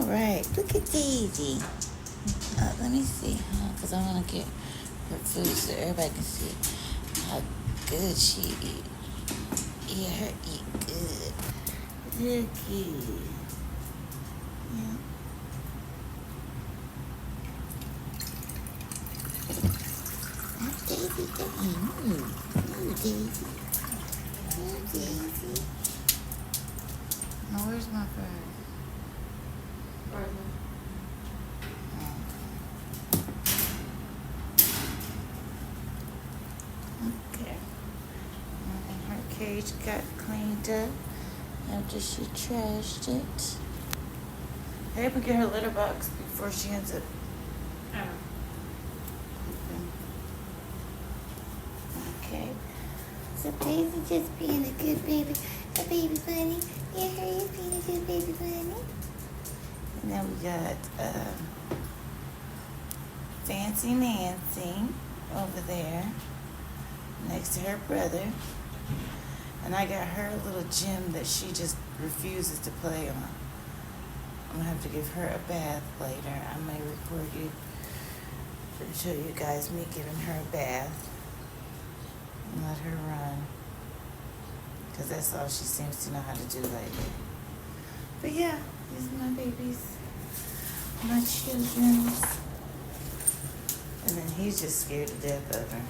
right. Look at Daisy. Let me see. Because I want to get her food so everybody can see how good she eat. Yeah, her eat good. Looky. Yeah. That's Daisy. Daisy. Daisy. Now, where's my bird? Okay. And her cage got cleaned up after she trashed it. I hope we get her litter box before she ends up. Okay. So Daisy just being a good baby, a baby bunny. Yeah, her is being a good baby bunny. And then we got Fancy Nancy over there next to her brother. And I got her a little gym that she just refuses to play on. I'm gonna have to give her a bath later. I may record you and show you guys me giving her a bath and let her run, because that's all she seems to know how to do lately. But yeah, these are my babies, my children. And then he's just scared to death of her.